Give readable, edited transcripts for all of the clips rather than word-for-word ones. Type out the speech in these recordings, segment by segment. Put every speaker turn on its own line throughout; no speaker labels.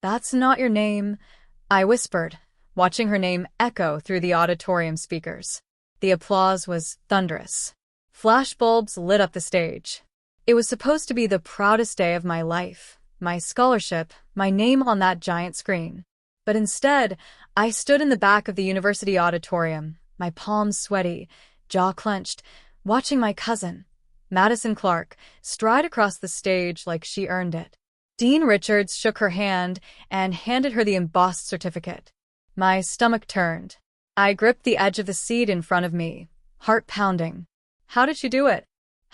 "That's not your name," I whispered, watching her name echo through the auditorium speakers. The applause was thunderous. Flashbulbs lit up the stage. It was supposed to be the proudest day of my life, my scholarship, my name on that giant screen. But instead, I stood in the back of the university auditorium, my palms sweaty, jaw clenched, watching my cousin, Madison Clark, stride across the stage like she earned it. Dean Richards shook her hand and handed her the embossed certificate. My stomach turned. I gripped the edge of the seat in front of me, heart pounding. How did she do it?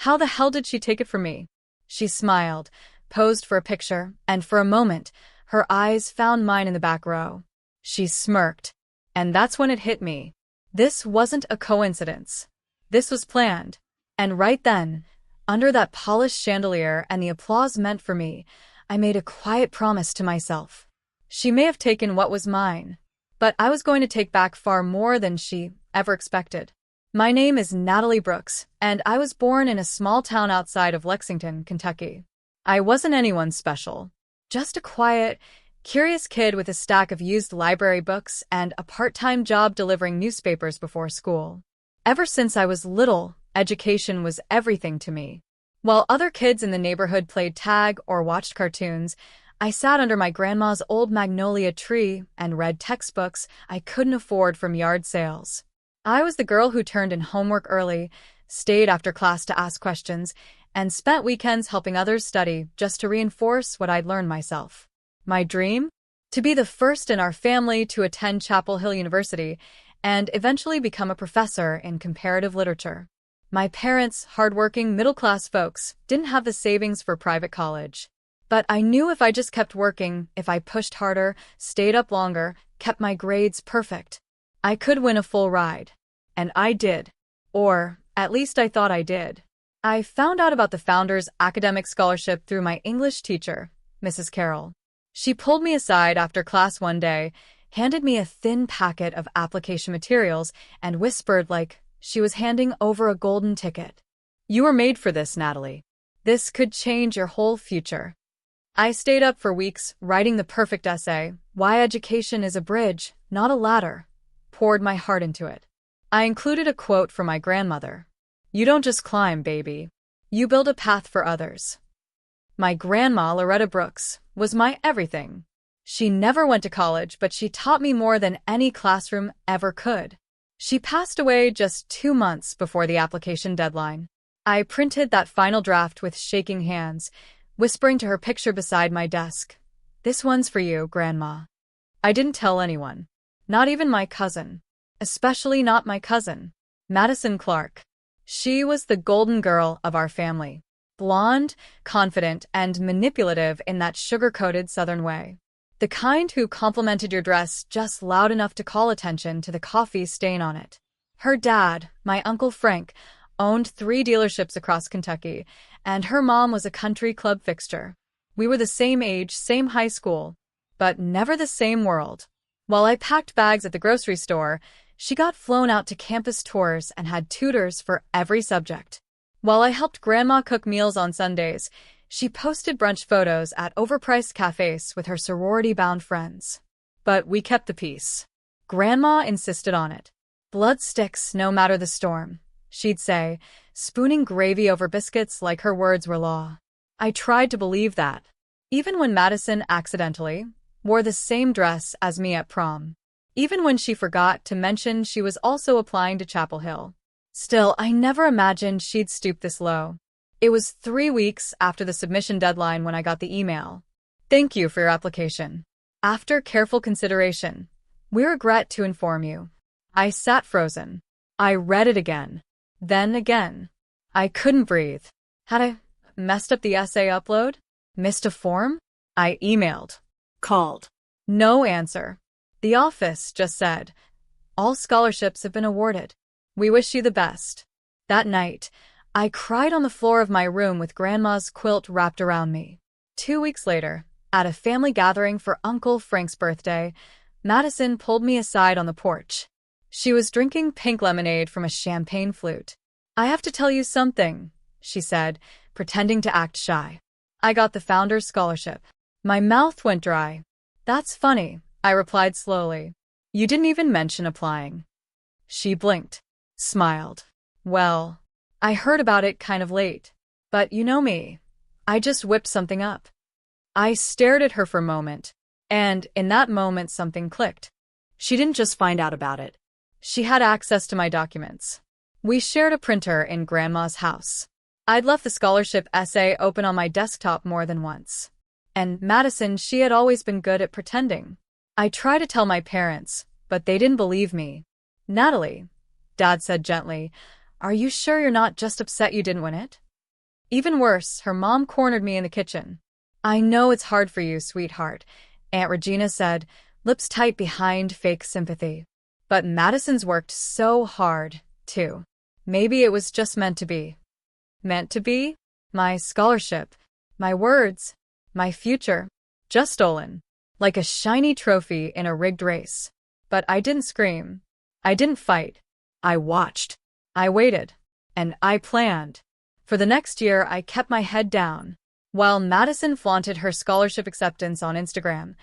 How the hell did she take it from me? She smiled, posed for a picture, and for a moment, her eyes found mine in the back row. She smirked. And that's when it hit me. This wasn't a coincidence. This was planned. And right then, under that polished chandelier and the applause meant for me, I made a quiet promise to myself. She may have taken what was mine, but I was going to take back far more than she ever expected. My name is Natalie Brooks, and I was born in a small town outside of Lexington, Kentucky. I wasn't anyone special. Just a quiet, curious kid with a stack of used library books and a part-time job delivering newspapers before school. Ever since I was little, education was everything to me. While other kids in the neighborhood played tag or watched cartoons, I sat under my grandma's old magnolia tree and read textbooks I couldn't afford from yard sales. I was the girl who turned in homework early, stayed after class to ask questions, and spent weekends helping others study just to reinforce what I'd learned myself. My dream? To be the first in our family to attend Chapel Hill University and eventually become a professor in comparative literature. My parents, hardworking, middle-class folks, didn't have the savings for private college. But I knew if I just kept working, if I pushed harder, stayed up longer, kept my grades perfect, I could win a full ride. And I did. Or, at least I thought I did. I found out about the Founders Academic Scholarship through my English teacher, Mrs. Carroll. She pulled me aside after class one day, handed me a thin packet of application materials, and whispered like she was handing over a golden ticket. "You were made for this, Natalie. This could change your whole future." I stayed up for weeks, writing the perfect essay, Why Education is a Bridge, Not a Ladder, poured my heart into it. I included a quote from my grandmother. "You don't just climb, baby. You build a path for others." My grandma, Loretta Brooks, was my everything. She never went to college, but she taught me more than any classroom ever could. She passed away just 2 months before the application deadline. I printed that final draft with shaking hands, whispering to her picture beside my desk, "This one's for you, Grandma." I didn't tell anyone. Not even my cousin. Especially not my cousin, Madison Clark. She was the golden girl of our family. Blonde, confident, and manipulative in that sugar-coated Southern way. The kind who complimented your dress just loud enough to call attention to the coffee stain on it. Her dad, my Uncle Frank, owned 3 dealerships across Kentucky, and her mom was a country club fixture. We were the same age, same high school, but never the same world. While I packed bags at the grocery store, she got flown out to campus tours and had tutors for every subject. While I helped Grandma cook meals on Sundays, she posted brunch photos at overpriced cafes with her sorority-bound friends. But we kept the peace. Grandma insisted on it. "Blood sticks no matter the storm," she'd say, spooning gravy over biscuits like her words were law. I tried to believe that. Even when Madison accidentally wore the same dress as me at prom. Even when she forgot to mention she was also applying to Chapel Hill. Still, I never imagined she'd stoop this low. It was 3 weeks after the submission deadline when I got the email. "Thank you for your application. After careful consideration, we regret to inform you." I sat frozen. I read it again. Then again. I couldn't breathe. Had I messed up the essay upload? Missed a form? I emailed. Called. No answer. The office just said, "All scholarships have been awarded. We wish you the best." That night, I cried on the floor of my room with Grandma's quilt wrapped around me. 2 weeks later, at a family gathering for Uncle Frank's birthday, Madison pulled me aside on the porch. She was drinking pink lemonade from a champagne flute. "I have to tell you something," she said, pretending to act shy. "I got the Founders Scholarship." My mouth went dry. That's funny, I replied slowly. You didn't even mention applying. She blinked, smiled. Well, I heard about it kind of late. But you know me. I just whipped something up. I stared at her for a moment, and in that moment something clicked. She didn't just find out about it. She had access to my documents. We shared a printer in Grandma's house. I'd left the scholarship essay open on my desktop more than once. And Madison, she had always been good at pretending. I tried to tell my parents, but they didn't believe me. Natalie, Dad said gently, are you sure you're not just upset you didn't win it? Even worse, her mom cornered me in the kitchen. I know it's hard for you, sweetheart, Aunt Regina said, lips tight behind fake sympathy. But Madison's worked so hard, too. Maybe it was just meant to be. Meant to be? My scholarship, my words, my future, just stolen, like a shiny trophy in a rigged race. But I didn't scream. I didn't fight. I watched. I waited. And I planned. For the next year, I kept my head down, while Madison flaunted her scholarship acceptance on Instagram,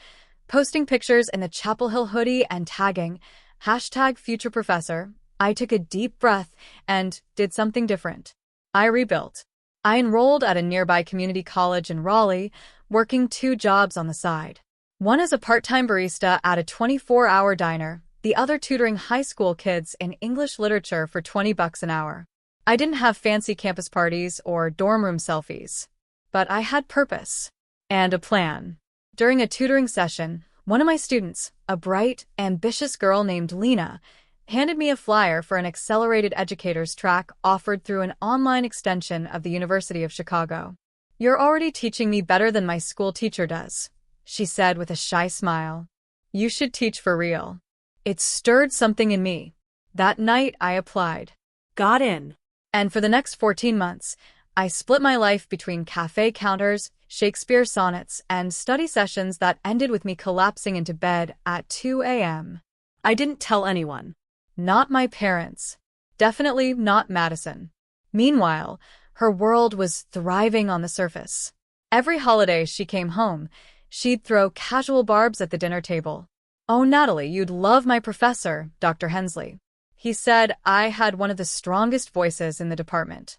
posting pictures in the Chapel Hill hoodie and tagging #futureprofessor. I took a deep breath and did something different. I rebuilt. I enrolled at a nearby community college in Raleigh, working 2 jobs on the side. One as a part-time barista at a 24-hour diner, the other tutoring high school kids in English literature for $20 an hour. I didn't have fancy campus parties or dorm room selfies. But I had purpose. And a plan. During a tutoring session, one of my students, a bright, ambitious girl named Lena, handed me a flyer for an accelerated educators track offered through an online extension of the University of Chicago. You're already teaching me better than my school teacher does, she said with a shy smile. You should teach for real. It stirred something in me. That night I applied. Got in. And for the next 14 months, I split my life between cafe counters, Shakespeare sonnets, and study sessions that ended with me collapsing into bed at 2 a.m. I didn't tell anyone. Not my parents. Definitely not Madison. Meanwhile, her world was thriving on the surface. Every holiday she came home, she'd throw casual barbs at the dinner table. Oh, Natalie, you'd love my professor, Dr. Hensley. He said I had one of the strongest voices in the department.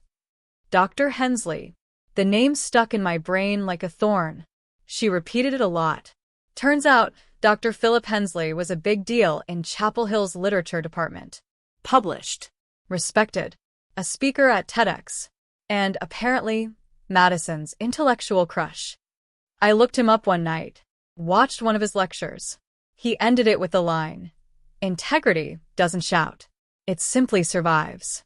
Dr. Hensley. The name stuck in my brain like a thorn. She repeated it a lot. Turns out, Dr. Philip Hensley was a big deal in Chapel Hill's literature department. Published. Respected. A speaker at TEDx. And, apparently, Madison's intellectual crush. I looked him up one night. Watched one of his lectures. He ended it with the line, "Integrity doesn't shout. It simply survives."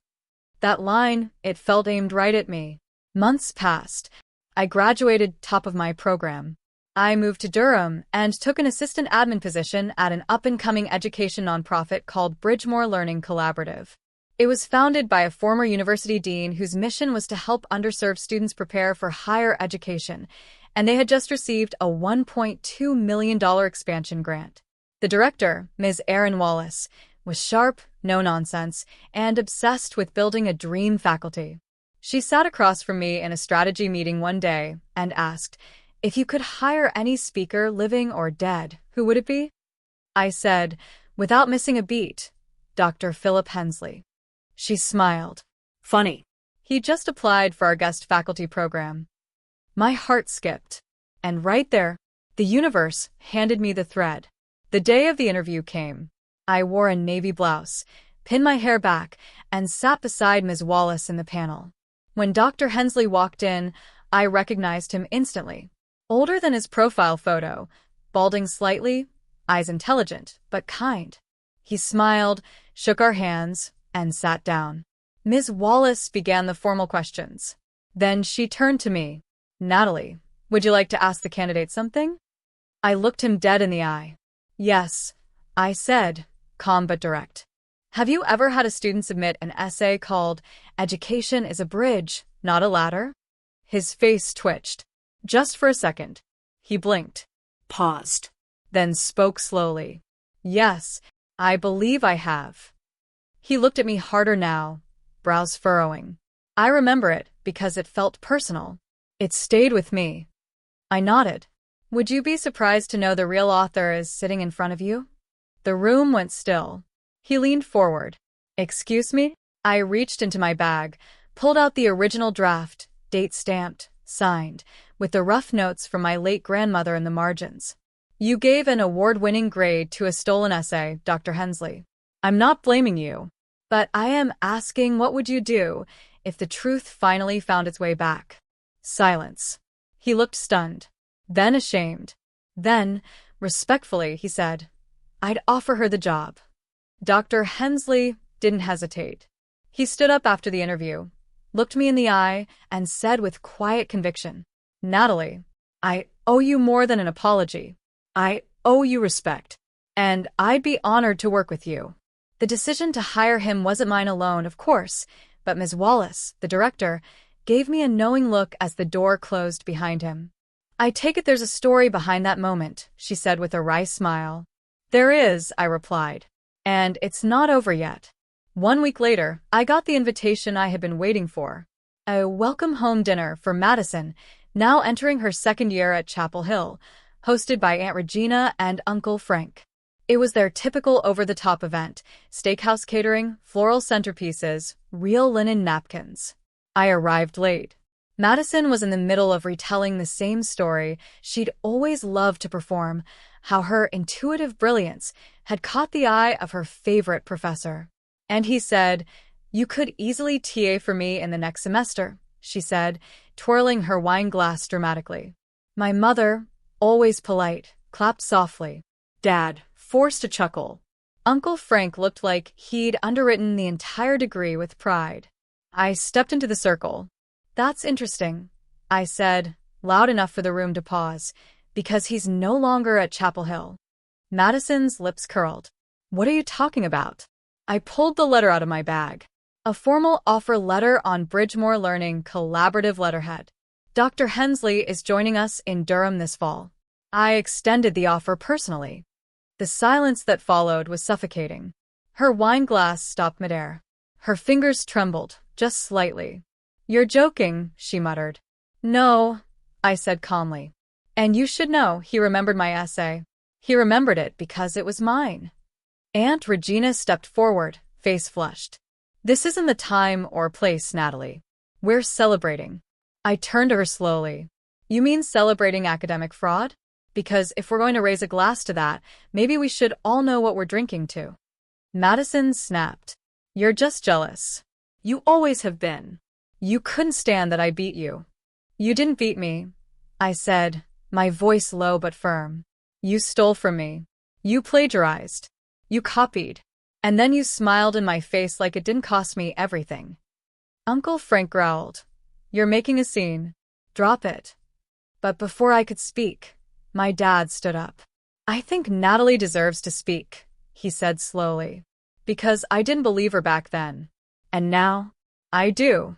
That line, it felt aimed right at me. Months passed. I graduated top of my program. I moved to Durham and took an assistant admin position at an up-and-coming education nonprofit called Bridgemore Learning Collaborative. It was founded by a former university dean whose mission was to help underserved students prepare for higher education, and they had just received a $1.2 million expansion grant. The director, Ms. Erin Wallace, was sharp, no-nonsense, and obsessed with building a dream faculty. She sat across from me in a strategy meeting one day and asked, if you could hire any speaker, living or dead, who would it be? I said, without missing a beat, Dr. Philip Hensley. She smiled. Funny. He just applied for our guest faculty program. My heart skipped. And right there, the universe handed me the thread. The day of the interview came. I wore a navy blouse, pinned my hair back, and sat beside Ms. Wallace in the panel. When Dr. Hensley walked in, I recognized him instantly. Older than his profile photo, balding slightly, eyes intelligent, but kind. He smiled, shook our hands, and sat down. Ms. Wallace began the formal questions. Then she turned to me. Natalie, would you like to ask the candidate something? I looked him dead in the eye. Yes, I said, calm but direct. Have you ever had a student submit an essay called "Education is a Bridge, Not a Ladder"? His face twitched. Just for a second. He blinked. Paused. Then spoke slowly. Yes, I believe I have. He looked at me harder now, brows furrowing. I remember it because it felt personal. It stayed with me. I nodded. Would you be surprised to know the real author is sitting in front of you? The room went still. He leaned forward. Excuse me? I reached into my bag, pulled out the original draft, date stamped, signed, with the rough notes from my late grandmother in the margins. You gave an award-winning grade to a stolen essay, Dr. Hensley. I'm not blaming you, but I am asking what would you do if the truth finally found its way back? Silence. He looked stunned, then ashamed. Then, respectfully, he said, I'd offer her the job. Dr. Hensley didn't hesitate. He stood up after the interview, looked me in the eye, and said with quiet conviction, Natalie, I owe you more than an apology. I owe you respect, and I'd be honored to work with you. The decision to hire him wasn't mine alone, of course, but Ms. Wallace, the director, gave me a knowing look as the door closed behind him. I take it there's a story behind that moment, she said with a wry smile. There is, I replied, and it's not over yet. 1 week later, I got the invitation I had been waiting for. A welcome-home dinner for Madison, now entering her second year at Chapel Hill, hosted by Aunt Regina and Uncle Frank. It was their typical over-the-top event, steakhouse catering, floral centerpieces, real linen napkins. I arrived late. Madison was in the middle of retelling the same story she'd always loved to perform, how her intuitive brilliance had caught the eye of her favorite professor. And he said, You could easily TA for me in the next semester, she said, twirling her wine glass dramatically. My mother, always polite, clapped softly. Dad forced a chuckle. Uncle Frank looked like he'd underwritten the entire degree with pride. I stepped into the circle. That's interesting, I said, loud enough for the room to pause, because he's no longer at Chapel Hill. Madison's lips curled. What are you talking about? I pulled the letter out of my bag. A formal offer letter on Bridgemore Learning collaborative letterhead. Dr. Hensley is joining us in Durham this fall. I extended the offer personally. The silence that followed was suffocating. Her wine glass stopped midair. Her fingers trembled, just slightly. You're joking, she muttered. No, I said calmly. And you should know, he remembered my essay. He remembered it because it was mine. Aunt Regina stepped forward, face flushed. This isn't the time or place, Natalie. We're celebrating. I turned to her slowly. You mean celebrating academic fraud? Because if we're going to raise a glass to that, maybe we should all know what we're drinking to. Madison snapped. You're just jealous. You always have been. You couldn't stand that I beat you. You didn't beat me, I said, my voice low but firm. You stole from me. You plagiarized. You copied. And then you smiled in my face like it didn't cost me everything. Uncle Frank growled. You're making a scene. Drop it. But before I could speak, my dad stood up. I think Natalie deserves to speak, he said slowly. Because I didn't believe her back then. And now, I do.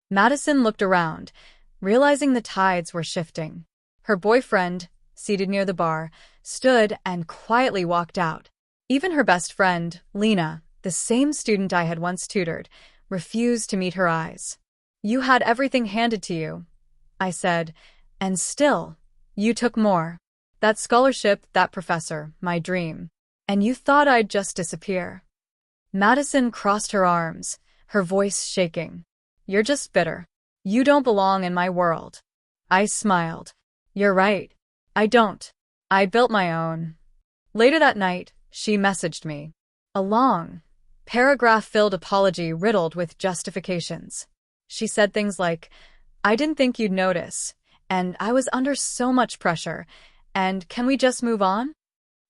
Madison looked around, realizing the tides were shifting. Her boyfriend, seated near the bar, stood and quietly walked out. Even her best friend, Lena, the same student I had once tutored, refused to meet her eyes. You had everything handed to you, I said, and still, you took more. That scholarship, that professor, my dream. And you thought I'd just disappear. Madison crossed her arms, her voice shaking. You're just bitter. You don't belong in my world. I smiled. You're right. I don't. I built my own. Later that night, she messaged me. A long, paragraph-filled apology riddled with justifications. She said things like, I didn't think you'd notice, and I was under so much pressure, and can we just move on?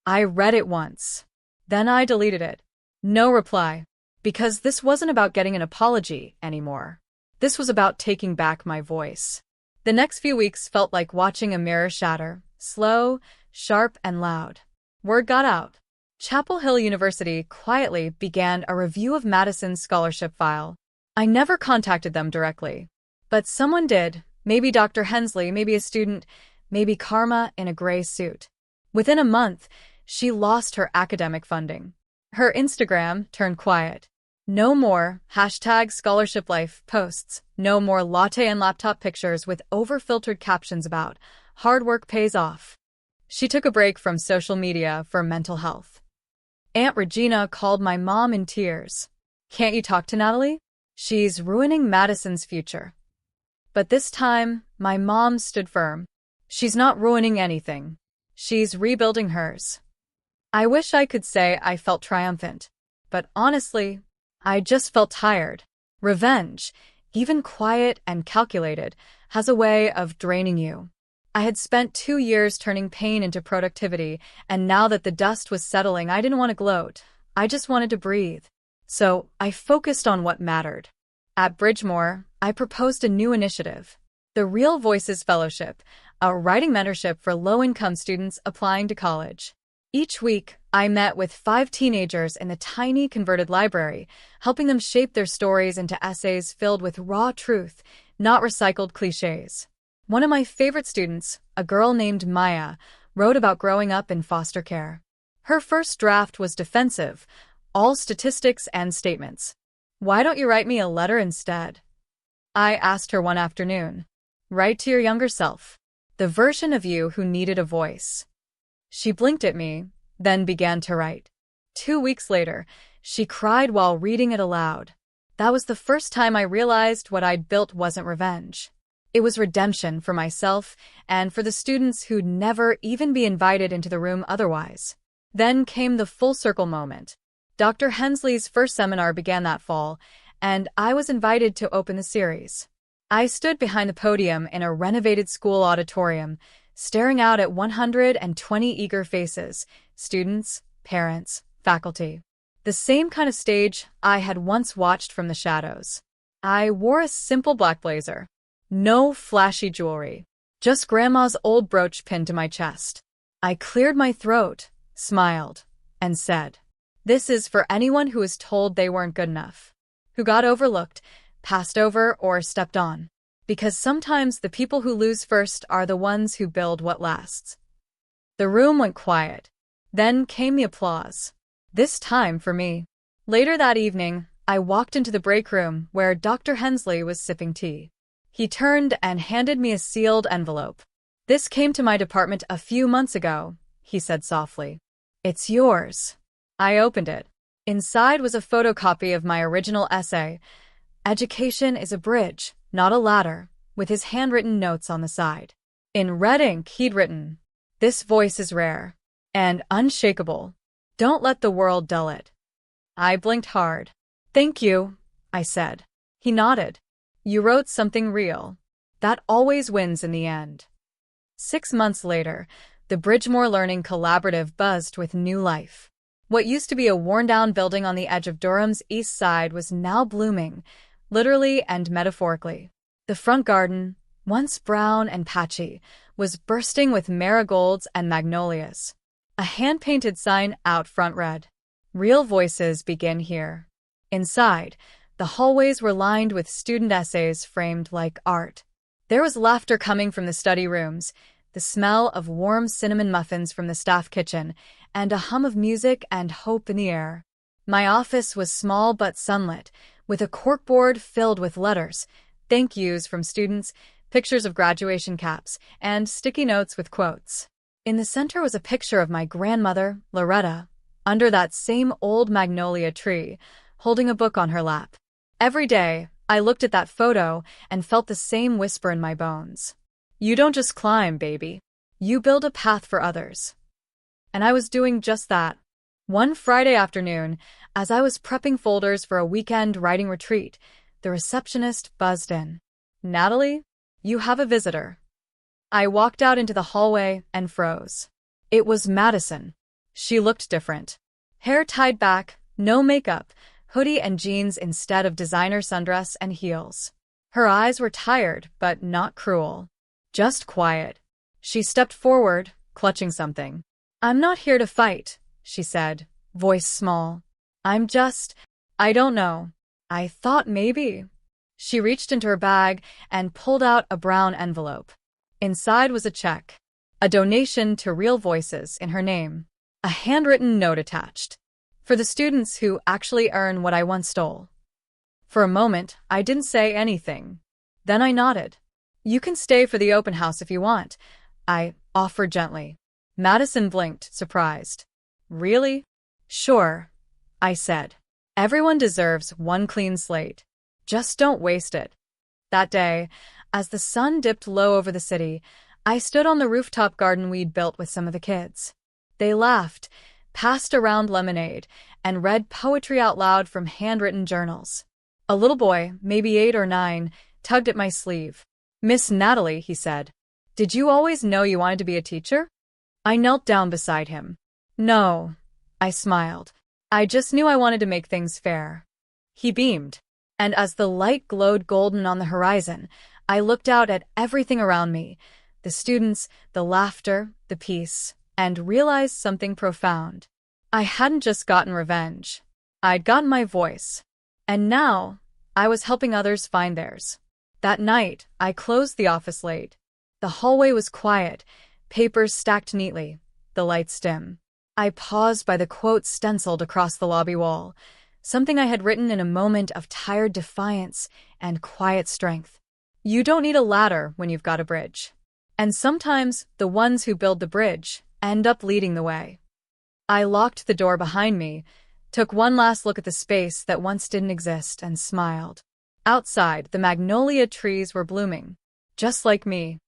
I read it once. Then I deleted it. No reply. Because this wasn't about getting an apology anymore. This was about taking back my voice. The next few weeks felt like watching a mirror shatter, slow, sharp, and loud. Word got out. Chapel Hill University quietly began a review of Madison's scholarship file. I never contacted them directly. But someone did. Maybe Dr. Hensley, maybe a student, maybe Karma in a gray suit. Within a month, she lost her academic funding. Her Instagram turned quiet. No more #ScholarshipLife posts. No more latte and laptop pictures with over-filtered captions about hard work pays off. She took a break from social media for mental health. Aunt Regina called my mom in tears. "Can't you talk to Natalie? She's ruining Madison's future." But this time, my mom stood firm. "She's not ruining anything. She's rebuilding hers." I wish I could say I felt triumphant, but honestly, I just felt tired. Revenge, even quiet and calculated, has a way of draining you. I had spent 2 years turning pain into productivity, and now that the dust was settling, I didn't want to gloat. I just wanted to breathe. So I focused on what mattered. At Bridgemore, I proposed a new initiative, the Real Voices Fellowship, a writing mentorship for low-income students applying to college. Each week, I met with 5 teenagers in the tiny converted library, helping them shape their stories into essays filled with raw truth, not recycled cliches. One of my favorite students, a girl named Maya, wrote about growing up in foster care. Her first draft was defensive, all statistics and statements. "Why don't you write me a letter instead?" I asked her one afternoon. "Write to your younger self, the version of you who needed a voice." She blinked at me, then began to write. 2 weeks later, she cried while reading it aloud. That was the first time I realized what I'd built wasn't revenge. It was redemption for myself and for the students who'd never even be invited into the room otherwise. Then came the full circle moment. Dr. Hensley's first seminar began that fall, and I was invited to open the series. I stood behind the podium in a renovated school auditorium, staring out at 120 eager faces, students, parents, faculty. The same kind of stage I had once watched from the shadows. I wore a simple black blazer. No flashy jewelry. Just Grandma's old brooch pinned to my chest. I cleared my throat, smiled, and said, "This is for anyone who was told they weren't good enough, who got overlooked, passed over, or stepped on. Because sometimes the people who lose first are the ones who build what lasts." The room went quiet. Then came the applause. This time for me. Later that evening, I walked into the break room where Dr. Hensley was sipping tea. He turned and handed me a sealed envelope. "This came to my department a few months ago," he said softly. "It's yours." I opened it. Inside was a photocopy of my original essay, "Education is a bridge, not a ladder," with his handwritten notes on the side. In red ink, he'd written, "This voice is rare and unshakable. Don't let the world dull it." I blinked hard. "Thank you," I said. He nodded. "You wrote something real. That always wins in the end." 6 months later, the Bridgemore Learning Collaborative buzzed with new life. What used to be a worn-down building on the edge of Durham's east side was now blooming, literally and metaphorically. The front garden, once brown and patchy, was bursting with marigolds and magnolias. A hand-painted sign out front read, "Real Voices Begin Here." Inside, the hallways were lined with student essays framed like art. There was laughter coming from the study rooms, the smell of warm cinnamon muffins from the staff kitchen, and a hum of music and hope in the air. My office was small but sunlit, with a corkboard filled with letters, thank yous from students, pictures of graduation caps, and sticky notes with quotes. In the center was a picture of my grandmother, Loretta, under that same old magnolia tree, holding a book on her lap. Every day, I looked at that photo and felt the same whisper in my bones. You don't just climb, baby. You build a path for others. And I was doing just that. One Friday afternoon, as I was prepping folders for a weekend writing retreat, the receptionist buzzed in. "Natalie, you have a visitor." I walked out into the hallway and froze. It was Madison. She looked different. Hair tied back, no makeup, hoodie and jeans instead of designer sundress and heels. Her eyes were tired, but not cruel. Just quiet. She stepped forward, clutching something. "I'm not here to fight," she said, voice small. I don't know. I thought maybe." She reached into her bag and pulled out a brown envelope. Inside was a check, a donation to Real Voices in her name, a handwritten note attached. "For the students who actually earn what I once stole." For a moment, I didn't say anything. Then I nodded. "You can stay for the open house if you want," I offered gently. Madison blinked, surprised. Really? Sure, I said. Everyone deserves one clean slate. Just don't waste it. That day, as the sun dipped low over the city, I stood on the rooftop garden we'd built with some of the kids. They laughed, passed around lemonade, and read poetry out loud from handwritten journals. A little boy, maybe 8 or 9, tugged at my sleeve. "Miss Natalie," he said, "did you always know you wanted to be a teacher?" I knelt down beside him. "No," I smiled. "I just knew I wanted to make things fair." He beamed, and as the light glowed golden on the horizon, I looked out at everything around me, the students, the laughter, the peace, and realized something profound. I hadn't just gotten revenge. I'd gotten my voice. And now, I was helping others find theirs. That night, I closed the office late. The hallway was quiet, papers stacked neatly, the lights dim. I paused by the quote stenciled across the lobby wall, something I had written in a moment of tired defiance and quiet strength. You don't need a ladder when you've got a bridge. And sometimes, the ones who build the bridge end up leading the way. I locked the door behind me, took one last look at the space that once didn't exist, and smiled. Outside, the magnolia trees were blooming, just like me.